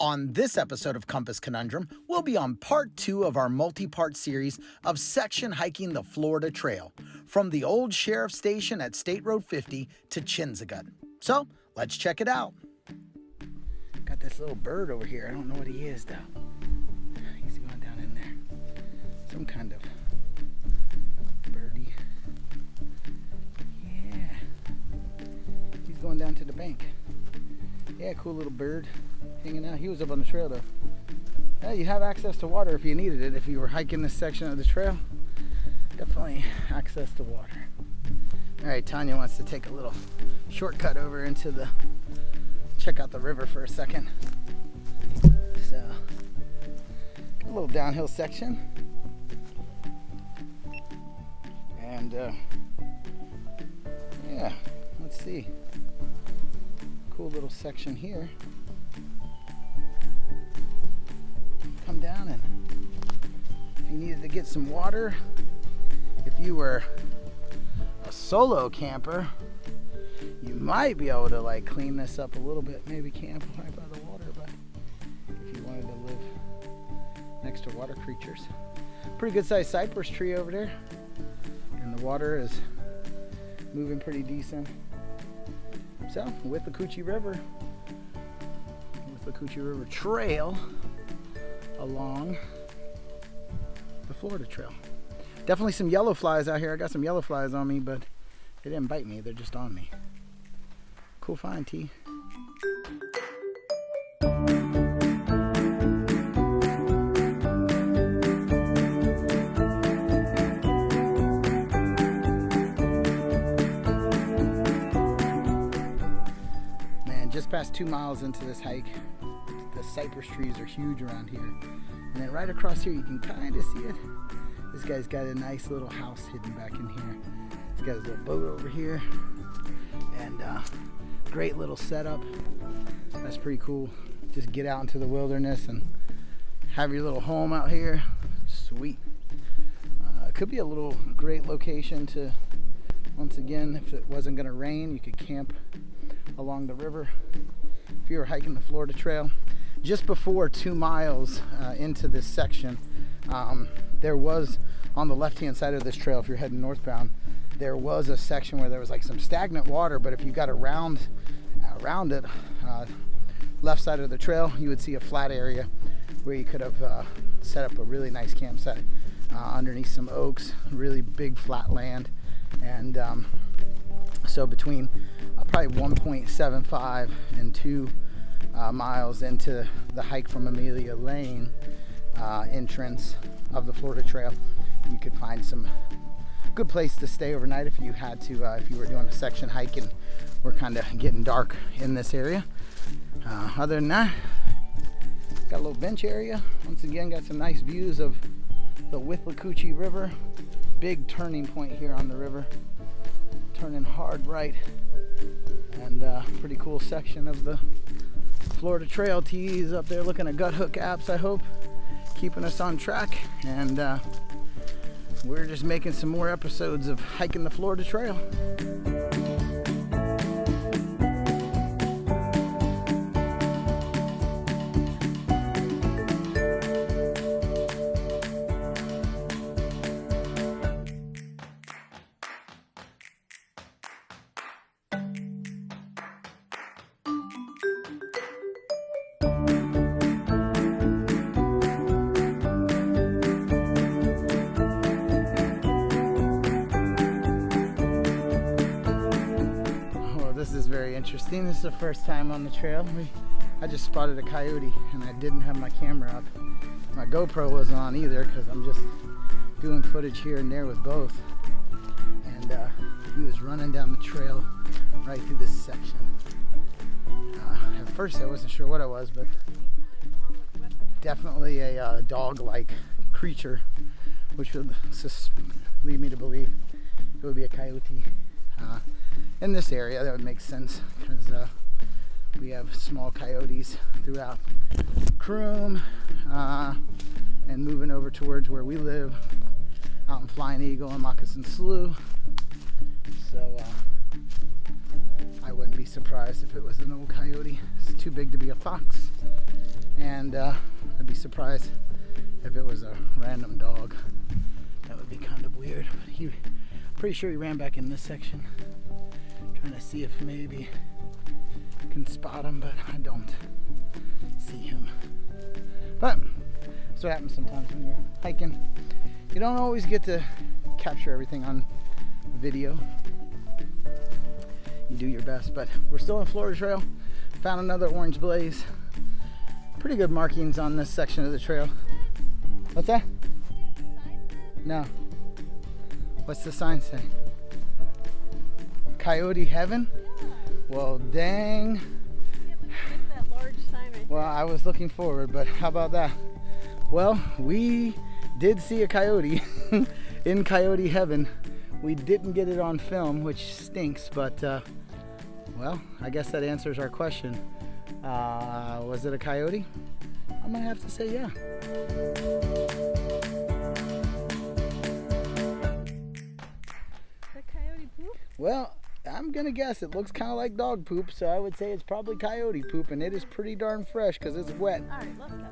On this episode of Compass Conundrum, we'll be on part 2 of our multi-part series of section hiking the Florida Trail, from the old sheriff station at State Road 50 to Chinsegut. So, let's check it out. Got this little bird over here. I don't know what he is, though. He's going down in there. Some kind of birdie. Yeah. He's going down to the bank. Yeah, cool little bird. Hanging out. He was up on the trail though. Yeah, you have access to water if you needed it. If you were hiking this section of the trail, definitely access to water. All right, Tanya wants to take a little shortcut over into the, check out the river for a second. So, a little downhill section. And yeah, let's see. Cool little section here. Come down, and if you needed to get some water, if you were a solo camper, you might be able to like clean this up a little bit, maybe camp right by the water. But if you wanted to live next to water creatures, pretty good sized cypress tree over there, and the water is moving pretty decent. So with the Coochie River Trail along the Florida Trail. Definitely some yellow flies out here. I got some yellow flies on me, but they didn't bite me. They're just on me. Cool find, T. Man, just past 2 miles into this hike, the cypress trees are huge around here. And then right across here, you can kind of see it. This guy's got a nice little house hidden back in here. He's got his little boat over here. And great little setup. That's pretty cool. Just get out into the wilderness and have your little home out here. Sweet. It could be a little great location to, once again, if it wasn't gonna rain, you could camp along the river. If you were hiking the Florida Trail, just before 2 miles into this section, there was, on the left-hand side of this trail, if you're heading northbound, there was a section where there was like some stagnant water, but if you got around it, left side of the trail, you would see a flat area where you could have set up a really nice campsite underneath some oaks, really big flat land. And so between probably 1.75 and 2 miles into the hike from Amelia Lane entrance of the Florida Trail, you could find some good place to stay overnight if you had to, if you were doing a section hike and we're kind of getting dark in this area. Other than that, got a little bench area. Once again, got some nice views of the Withlacoochee River. Big turning point here on the river, turning hard right, and pretty cool section of the Florida Trail. T's up there looking at gut hook apps, I hope, keeping us on track. And we're just making some more episodes of hiking the Florida Trail. This is very interesting. This is the first time on the trail. I just spotted a coyote and I didn't have my camera up. My GoPro wasn't on either because I'm just doing footage here and there with both. And he was running down the trail right through this section. At first I wasn't sure what it was, but definitely a dog-like creature, which would lead me to believe it would be a coyote. In this area, that would make sense because we have small coyotes throughout Croom and moving over towards where we live out in Flying Eagle and Moccasin Slough. So I wouldn't be surprised if it was an old coyote. It's too big to be a fox, And I'd be surprised if it was a random dog. That would be kind of weird. But pretty sure he ran back in this section. Trying to see if maybe I can spot him, but I don't see him. But that's what happens sometimes when you're hiking. You don't always get to capture everything on video. You do your best, but we're still on Florida Trail. Found another orange blaze. Pretty good markings on this section of the trail. What's that? No. What's the sign say? Coyote Heaven? Well, dang. That large sign right Well, I was looking forward, but how about that? Well, we did see a coyote in Coyote Heaven. We didn't get it on film, which stinks, but well, I guess that answers our question. Was it a coyote? I'm gonna have to say yeah. The coyote poop? Well, I'm gonna guess it looks kind of like dog poop, so I would say it's probably coyote poop, and it is pretty darn fresh because it's wet. All right, let's go.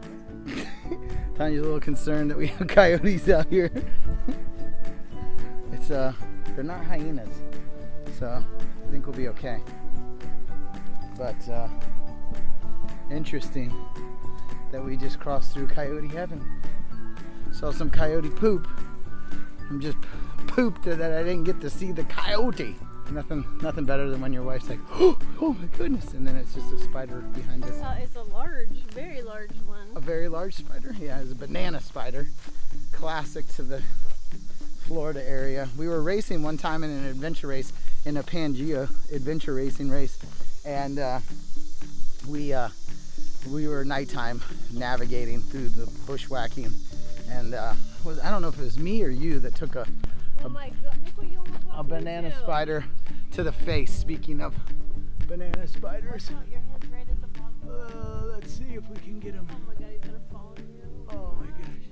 Tanya's a little concerned that we have coyotes out here. It's they're not hyenas, so I think we'll be okay. But interesting that we just crossed through Coyote Heaven. Saw some coyote poop. I'm just pooped that I didn't get to see the coyote. Nothing better than when your wife's like, oh my goodness, and then it's just a spider behind us. It's a large, very large one. A very large spider? Yeah, it's a banana spider. Classic to the Florida area. We were racing one time in an adventure race, in a Pangea adventure racing race, and we were nighttime navigating through the bushwhacking, and I don't know if it was me or you that took a banana spider to the face. Speaking of banana spiders, Watch out, your head's right at the bottom. let's see if we can get him. Oh my god, he's gonna follow you. Oh my gosh.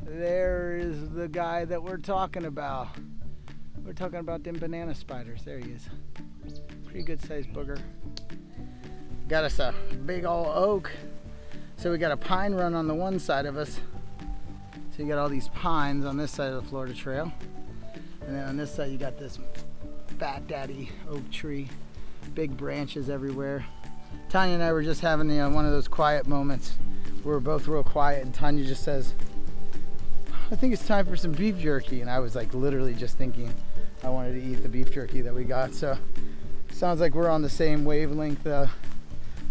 There is the guy that we're talking about. We're talking about them banana spiders. There he is. Pretty good sized booger. Got us a big old oak. So we got a pine run on the one side of us. So you got all these pines on this side of the Florida Trail. And then on this side you got this fat daddy oak tree. Big branches everywhere. Tanya and I were just having one of those quiet moments. We were both real quiet, and Tanya just says, I think it's time for some beef jerky. And I was like literally just thinking I wanted to eat the beef jerky that we got. So sounds like we're on the same wavelength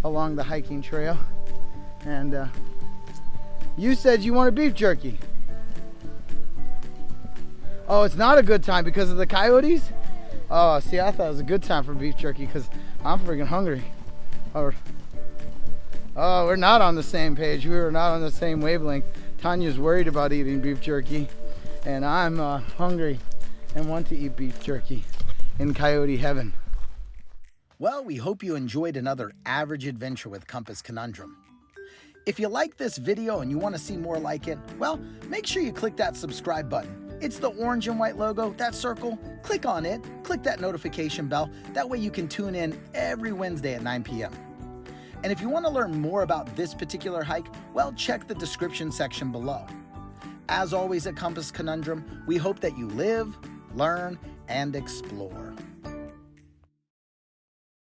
along the hiking trail. And you said you wanted beef jerky. Oh, it's not a good time because of the coyotes? Oh, see, I thought it was a good time for beef jerky because I'm freaking hungry. Oh, we're not on the same page. We were not on the same wavelength. Tanya's worried about eating beef jerky, and I'm hungry and want to eat beef jerky in Coyote Heaven. Well, we hope you enjoyed another average adventure with Compass Conundrum. If you like this video and you want to see more like it, well, make sure you click that subscribe button. It's the orange and white logo, that circle. Click on it, click that notification bell. That way you can tune in every Wednesday at 9 p.m. And if you want to learn more about this particular hike, well, check the description section below. As always at Compass Conundrum, we hope that you live, learn, and explore.